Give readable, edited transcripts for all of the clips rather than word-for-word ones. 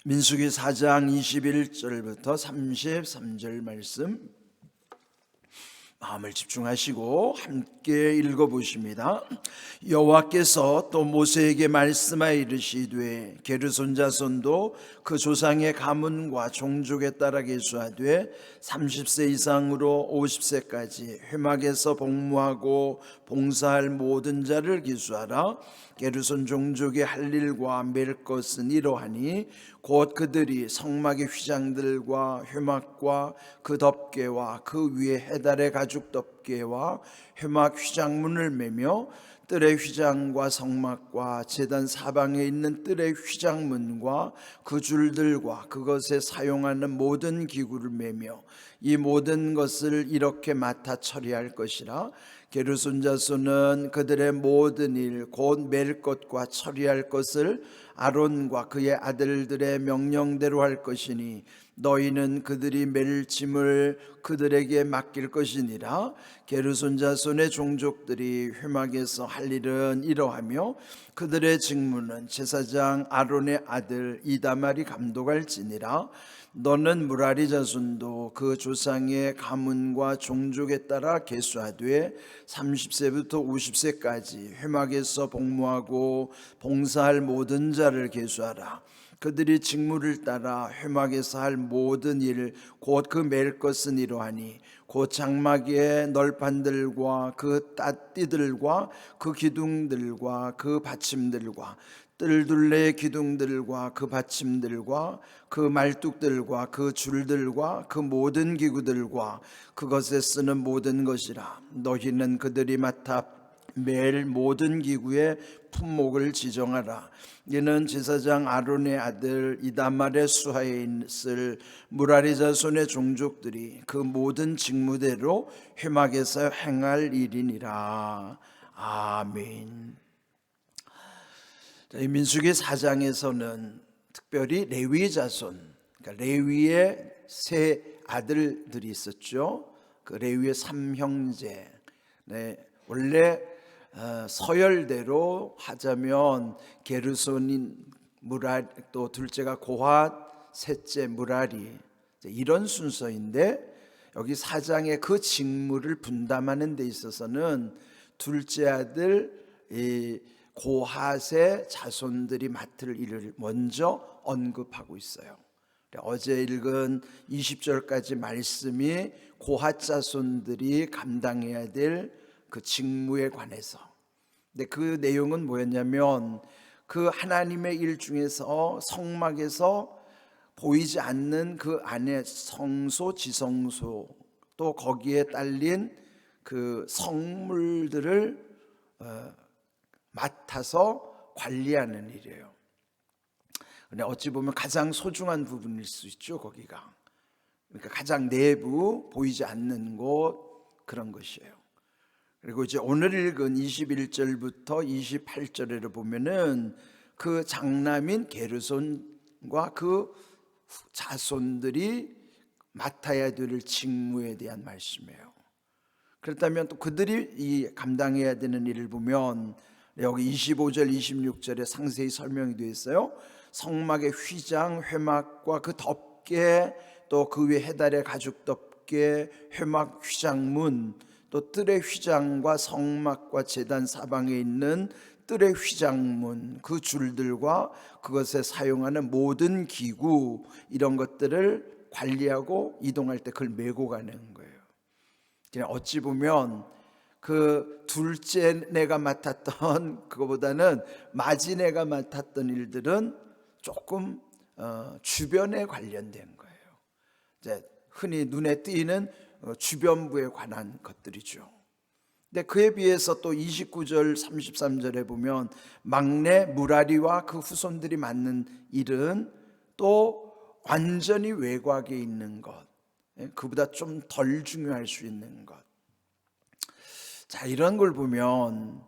민수기 4장 21절부터 33절 말씀 마음을 집중하시고 함께 읽어보십니다. 여호와께서 또 모세에게 말씀하여 이르시되 게르손 자손도 그 조상의 가문과 종족에 따라 계수하되 30세 이상으로 50세까지 회막에서 복무하고 봉사할 모든 자를 계수하라. 게르손 종족의 할 일과 맬 것은 이러하니 곧 그들이 성막의 휘장들과 회막과 그 덮개와 그 위에 해달의 가죽 덮개와 회막 휘장문을 매며 뜰의 휘장과 성막과 제단 사방에 있는 뜰의 휘장문과 그 줄들과 그것에 사용하는 모든 기구를 매며 이 모든 것을 이렇게 맡아 처리할 것이라. 게르손 자손은 그들의 모든 일 곧 맬 것과 처리할 것을 아론과 그의 아들들의 명령대로 할 것이니 너희는 그들이 맬 짐을 그들에게 맡길 것이니라. 게르손 자손의 종족들이 회막에서 할 일은 이러하며 그들의 직무는 제사장 아론의 아들 이다말이 감독할지니라. 너는 무라리 자손도 그 조상의 가문과 종족에 따라 계수하되 30세부터 50세까지 회막에서 복무하고 봉사할 모든 자를 계수하라. 그들이 직무를 따라 회막에서 할 모든 일 곧 그 맬 것은 이러하니 곧 장막의 널판들과 그 따띠들과 그 기둥들과 그 받침들과 뜰둘레의 기둥들과 그 받침들과 그 말뚝들과 그 줄들과 그 모든 기구들과 그것에 쓰는 모든 것이라. 너희는 그들이 맡아 맬 모든 기구의 품목을 지정하라. 이는 제사장 아론의 아들 이다말의 수하에 있을 무라리 자손의 종족들이 그 모든 직무대로 회막에서 행할 일이니라. 아멘. 이 민수기 4장에서는 특별히 레위 자손, 그러니까 레위의 세 아들들이 있었죠. 그 레위의 3형제. 원래 서열대로 하자면 게르손인 무라리, 또 둘째가 고핫, 셋째 무라리, 이런 순서인데 여기 4장의 그 직무를 분담하는 데 있어서는 둘째 아들 고핫의 자손들이 맡을 일을 먼저 언급하고 있어요. 어제 읽은 20절까지 말씀이 고핫 자손들이 감당해야 될 그 직무에 관해서. 근데 그 내용은 뭐였냐면 그 하나님의 일 중에서 성막에서 보이지 않는 그 안에 성소, 지성소, 또 거기에 딸린 그 성물들을 맡아서 관리하는 일이에요. 근데 어찌 보면 가장 소중한 부분일 수 있죠, 거기가. 그러니까 가장 내부, 보이지 않는 곳, 그런 것이에요. 그리고 이제 오늘 읽은 21절부터 28절에 보면은 그 장남인 게르손과 그 자손들이 맡아야 될 직무에 대한 말씀이에요. 그렇다면 또 그들이 이 감당해야 되는 일을 보면 여기 25절 26절에 상세히 설명이 되어 있어요. 성막의 휘장, 회막과 그 덮개, 또 그 위에 해달의 가죽 덮개, 회막 휘장문, 또 뜰의 휘장과 성막과 제단 사방에 있는 뜰의 휘장문, 그 줄들과 그것에 사용하는 모든 기구, 이런 것들을 관리하고 이동할 때 그걸 메고 가는 거예요. 어찌 보면 그 둘째 내가 맡았던 그거보다는 마지내가 맡았던 일들은 조금 주변에 관련된 거예요. 이제 흔히 눈에 띄는 주변부에 관한 것들이죠. 근데 그에 비해서 또 29절 33절에 보면 막내 무라리와 그 후손들이 맡는 일은 또 완전히 외곽에 있는 것, 그보다 좀 덜 중요할 수 있는 것. 자, 이런 걸 보면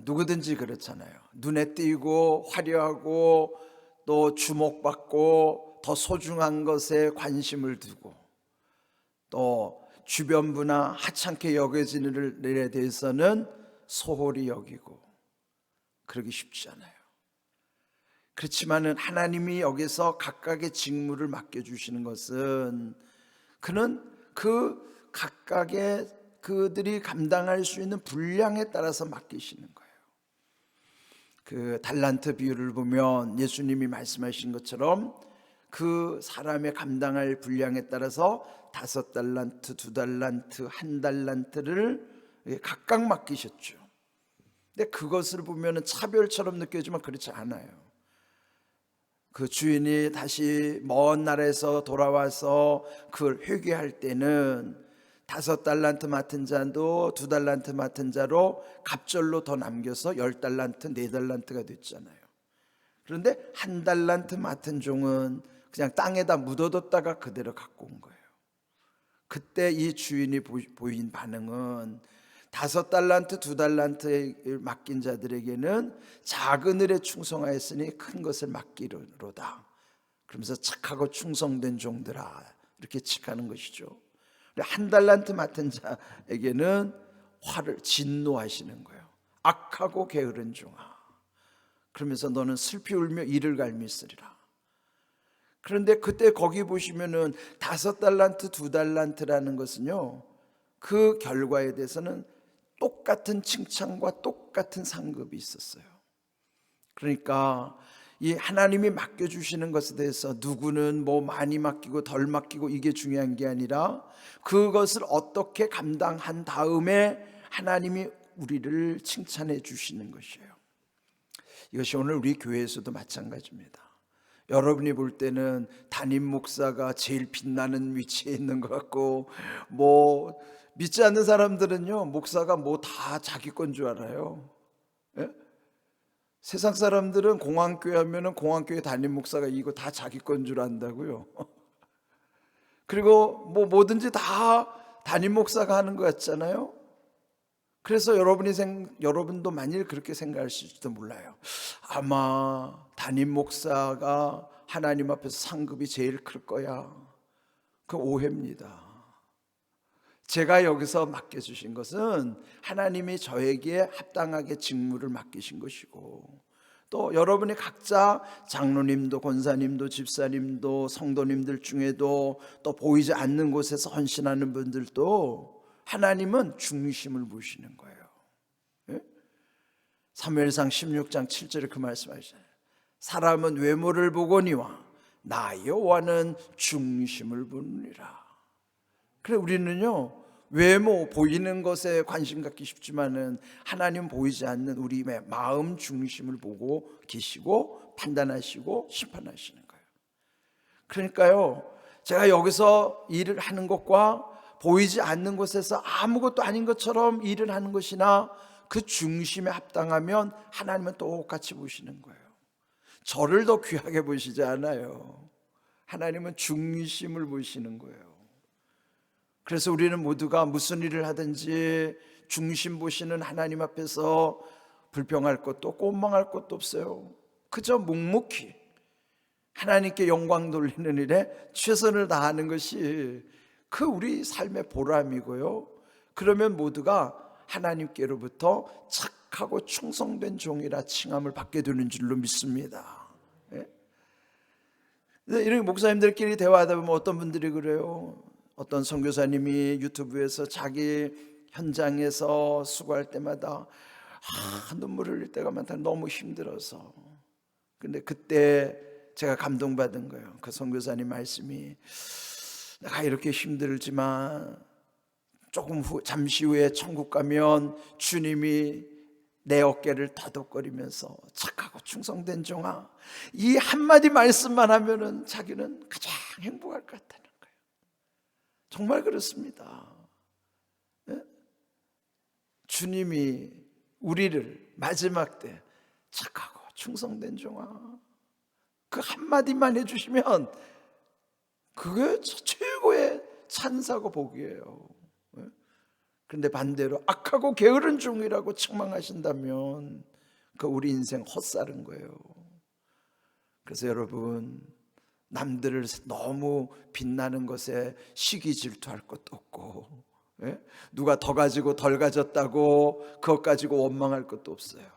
누구든지 그렇잖아요. 눈에 띄고 화려하고 또 주목받고 더 소중한 것에 관심을 두고 또 주변부나 하찮게 여겨지는 일에 대해서는 소홀히 여기고 그러기 쉽지 않아요. 그렇지만은 하나님이 여기서 각각의 직무를 맡겨주시는 것은 그는 그 각각의 그들이 감당할 수 있는 분량에 따라서 맡기시는 거예요. 그 달란트 비유를 보면 예수님이 말씀하신 것처럼 그 사람의 감당할 분량에 따라서 5달란트, 2달란트, 1달란트를 각각 맡기셨죠. 근데 그것을 보면 차별처럼 느껴지면 그렇지 않아요. 그 주인이 다시 먼 나라에서 돌아와서 그걸 회개할 때는 5달란트 맡은 자도 2달란트 맡은 자로 갑절로 더 남겨서 10달란트, 4달란트가 됐잖아요. 그런데 1달란트 맡은 종은 그냥 땅에다 묻어뒀다가 그대로 갖고 온 거예요. 그때 이 주인이 보인 반응은 5달란트, 2달란트를 맡긴 자들에게는 작은 일에 충성하였으니 큰 것을 맡기로다. 그러면서 착하고 충성된 종들아, 이렇게 칙하는 것이죠. 1달란트 맡은 자에게는 화를 진노하시는 거예요. 악하고 게으른 종아, 그러면서 너는 슬피 울며 이를 갈미 쓰리라. 그런데 그때 거기 보시면은 5달란트, 2달란트라는 것은요, 그 결과에 대해서는 똑같은 칭찬과 똑같은 상급이 있었어요. 그러니까 이 하나님이 맡겨주시는 것에 대해서 누구는 뭐 많이 맡기고 덜 맡기고 이게 중요한 게 아니라 그것을 어떻게 감당한 다음에 하나님이 우리를 칭찬해 주시는 것이에요. 이것이 오늘 우리 교회에서도 마찬가지입니다. 여러분이 볼 때는 담임 목사가 제일 빛나는 위치에 있는 것 같고, 뭐 믿지 않는 사람들은요, 목사가 뭐 다 자기 건 줄 알아요. 예? 세상 사람들은 공항교회 하면은 공항교회 담임 목사가 이거 다 자기 건 줄 안다고요. 그리고 뭐 뭐든지 다 담임 목사가 하는 것 같잖아요. 그래서 여러분도 만일 그렇게 생각하실지도 몰라요. 아마 담임 목사가 하나님 앞에서 상급이 제일 클 거야. 그 오해입니다. 제가 여기서 맡겨주신 것은 하나님이 저에게 합당하게 직무를 맡기신 것이고, 또 여러분이 각자 장로님도 권사님도 집사님도 성도님들 중에도 또 보이지 않는 곳에서 헌신하는 분들도 하나님은 중심을 보시는 거예요. 예? 사무엘상 16장 7절에 그 말씀하시잖아요. 사람은 외모를 보거니와 나 여호와는 중심을 보느니라. 그래, 우리는요, 외모 보이는 것에 관심 갖기 쉽지만은 하나님 보이지 않는 우리의 마음 중심을 보고 계시고 판단하시고 심판하시는 거예요. 그러니까요, 제가 여기서 일을 하는 것과 보이지 않는 곳에서 아무것도 아닌 것처럼 일을 하는 것이나 그 중심에 합당하면 하나님은 똑같이 보시는 거예요. 저를 더 귀하게 보시지 않아요. 하나님은 중심을 보시는 거예요. 그래서 우리는 모두가 무슨 일을 하든지 중심 보시는 하나님 앞에서 불평할 것도 없고 원망할 것도 없어요. 그저 묵묵히 하나님께 영광 돌리는 일에 최선을 다하는 것이 그 우리 삶의 보람이고요. 그러면 모두가 하나님께로부터 착하고 충성된 종이라 칭함을 받게 되는 줄로 믿습니다. 예? 이렇게 목사님들끼리 대화하다 보면 어떤 분들이 그래요. 어떤 선교사님이 유튜브에서 자기 현장에서 수고할 때마다 눈물을 흘릴 때가 많다. 너무 힘들어서. 근데 그때 제가 감동받은 거예요. 그 선교사님 말씀이, 내가 이렇게 힘들지만 잠시 후에 천국 가면 주님이 내 어깨를 더덕거리면서 착하고 충성된 종아, 이 한마디 말씀만 하면은 자기는 가장 행복할 것 같다는 거예요. 정말 그렇습니다. 네? 주님이 우리를 마지막 때 착하고 충성된 종아, 그 한마디만 해주시면 그게 최고의 찬사고 복이에요. 그런데 반대로 악하고 게으른 종이라고 책망하신다면 그 우리 인생 헛살은 거예요. 그래서 여러분, 남들을 너무 빛나는 것에 시기 질투할 것도 없고, 누가 더 가지고 덜 가졌다고 그것 가지고 원망할 것도 없어요.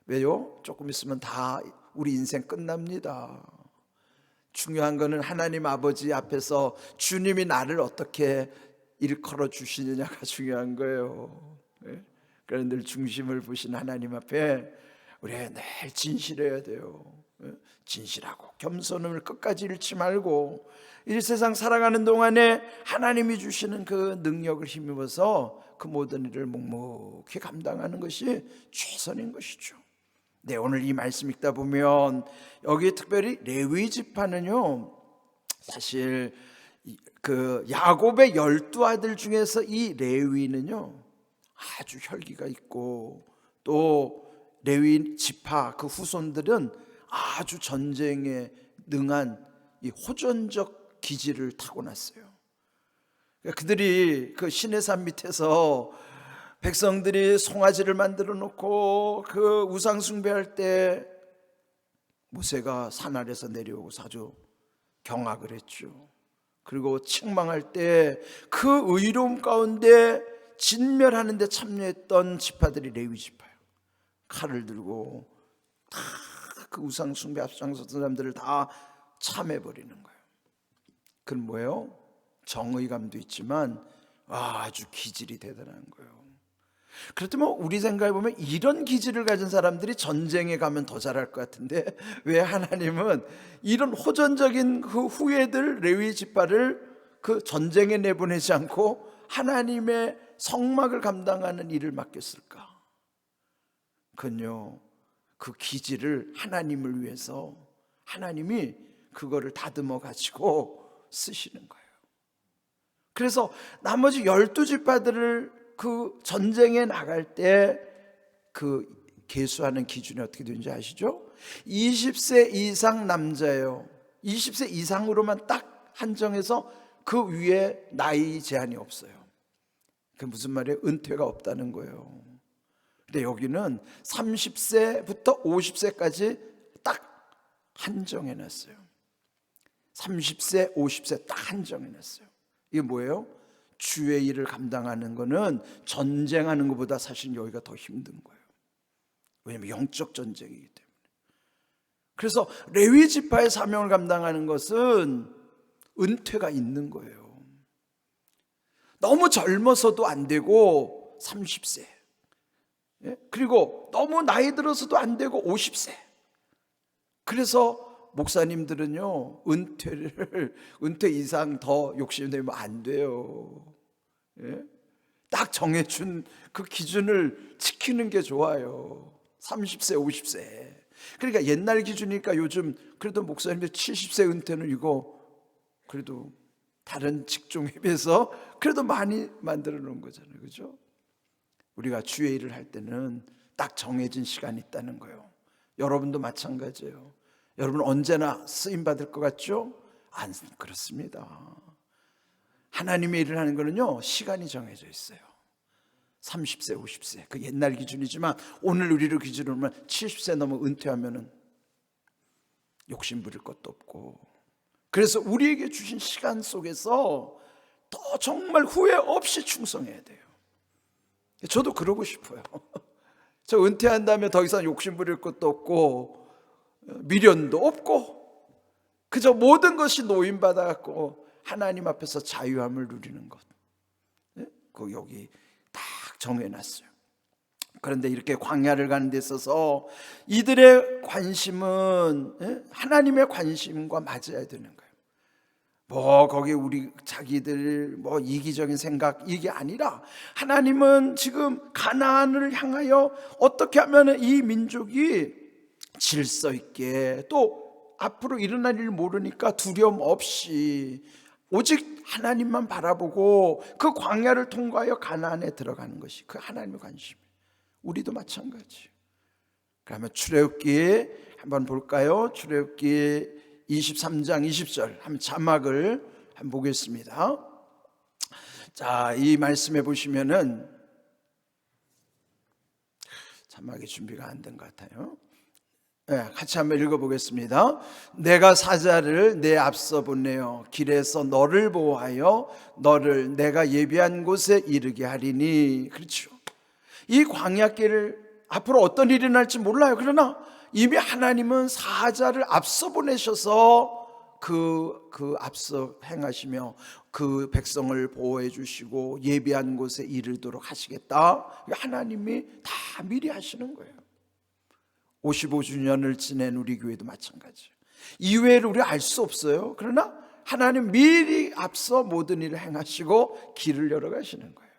왜요? 조금 있으면 다 우리 인생 끝납니다. 중요한 거는 하나님 아버지 앞에서 주님이 나를 어떻게 일컬어 주시느냐가 중요한 거예요. 그런데 늘 중심을 보신 하나님 앞에 우리가 늘 진실해야 돼요. 진실하고 겸손을 끝까지 잃지 말고 이 세상 살아가는 동안에 하나님이 주시는 그 능력을 힘입어서 그 모든 일을 묵묵히 감당하는 것이 최선인 것이죠. 네, 오늘 이 말씀 읽다 보면 여기 특별히 레위 지파는요, 사실 그 야곱의 12아들 중에서 이 레위는요 아주 혈기가 있고, 또 레위 지파 그 후손들은 아주 전쟁에 능한 이 호전적 기질을 타고났어요. 그들이 그 시내산 밑에서 백성들이 송아지를 만들어 놓고 그 우상 숭배할 때 모세가 산 아래서 내려오고 아주 경악을 했죠. 그리고 책망할 때 그 의로움 가운데 진멸하는 데 참여했던 지파들이 레위 지파예요. 칼을 들고 다 그 우상 숭배 앞장섰던 사람들을 다 참해버리는 거예요. 그건 뭐예요? 정의감도 있지만 아주 기질이 대단한 거예요. 그렇다면 우리 생각해 보면 이런 기질을 가진 사람들이 전쟁에 가면 더 잘할 것 같은데, 왜 하나님은 이런 호전적인 그 후예들 레위 지파를 그 전쟁에 내보내지 않고 하나님의 성막을 감당하는 일을 맡겼을까? 그건요, 그 기질을 하나님을 위해서 하나님이 그거를 다듬어 가지고 쓰시는 거예요. 그래서 나머지 12지파들을 그 전쟁에 나갈 때 그 계수하는 기준이 어떻게 되는지 아시죠? 20세 이상 남자예요. 20세 이상으로만 딱 한정해서 그 위에 나이 제한이 없어요. 그게 무슨 말이에요? 은퇴가 없다는 거예요. 근데 여기는 30세부터 50세까지 딱 한정해 놨어요. 30세, 50세 딱 한정해 놨어요. 이게 뭐예요? 주의 일을 감당하는 거는 전쟁하는 것보다 사실 여기가 더 힘든 거예요. 왜냐하면 영적 전쟁이기 때문에. 그래서 레위 지파의 사명을 감당하는 것은 은퇴가 있는 거예요. 너무 젊어서도 안 되고 30세, 그리고 너무 나이 들어서도 안 되고 50세. 그래서 목사님들은요, 은퇴 이상 더 욕심내면 안 돼요. 딱 정해준 그 기준을 지키는 게 좋아요. 30세, 50세. 그러니까 옛날 기준이니까 요즘 그래도 목사님들 70세 은퇴는 이거 그래도 다른 직종에 비해서 그래도 많이 만들어 놓은 거잖아요. 그죠? 우리가 주의 일을 할 때는 딱 정해진 시간이 있다는 거예요. 여러분도 마찬가지예요. 여러분 언제나 쓰임 받을 것 같죠? 안 그렇습니다. 하나님의 일을 하는 거는요, 시간이 정해져 있어요. 30세, 50세. 그 옛날 기준이지만 오늘 우리를 기준으로 하면 70세 넘어 은퇴하면은 욕심 부릴 것도 없고. 그래서 우리에게 주신 시간 속에서 더 정말 후회 없이 충성해야 돼요. 저도 그러고 싶어요. 저 은퇴한 다음에 더 이상 욕심 부릴 것도 없고 미련도 없고 그저 모든 것이 노임받아 갖고 하나님 앞에서 자유함을 누리는 것. 그 여기 딱 정해놨어요. 그런데 이렇게 광야를 가는 데 있어서 이들의 관심은 하나님의 관심과 맞아야 되는 거예요. 뭐 거기 우리 자기들 뭐 이기적인 생각 이게 아니라, 하나님은 지금 가나안을 향하여 어떻게 하면 이 민족이 질서 있게, 또 앞으로 일어날 일 모르니까 두려움 없이 오직 하나님만 바라보고 그 광야를 통과하여 가나안에 들어가는 것이 그 하나님의 관심이에요. 우리도 마찬가지. 그러면 출애굽기 한번 볼까요? 출애굽기 23장 20절 한번 자막을 한번 보겠습니다. 자, 이 말씀에 보시면은 자막이 준비가 안 된 것 같아요. 네, 같이 한번 읽어보겠습니다. 내가 사자를 내 앞서 보내어 길에서 너를 보호하여 너를 내가 예비한 곳에 이르게 하리니. 그렇죠. 이 광야길을 앞으로 어떤 일이 날지 몰라요. 그러나 이미 하나님은 사자를 앞서 보내셔서 앞서 행하시며 그 백성을 보호해 주시고 예비한 곳에 이르도록 하시겠다. 하나님이 다 미리 하시는 거예요. 55주년을 지낸 우리 교회도 마찬가지예요. 이외를 우리가 알 수 없어요. 그러나 하나님 미리 앞서 모든 일을 행하시고 길을 열어 가시는 거예요.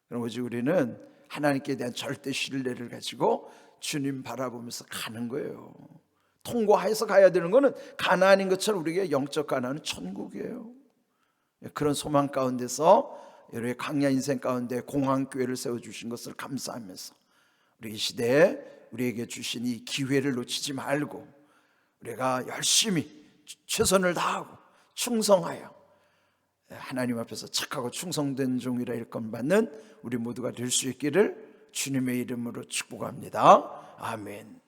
그럼 오직 우리는 하나님께 대한 절대 신뢰를 가지고 주님 바라보면서 가는 거예요. 통과해서 가야 되는 것은 가나안인 것처럼 우리에게 영적 가나안은 천국이에요. 그런 소망 가운데서 여러분의 강야 인생 가운데 공항교회를 세워주신 것을 감사하면서 우리 이 시대에 우리에게 주신 이 기회를 놓치지 말고 우리가 열심히 최선을 다하고 충성하여 하나님 앞에서 착하고 충성된 종이라 일컬받는 우리 모두가 될 수 있기를 주님의 이름으로 축복합니다. 아멘.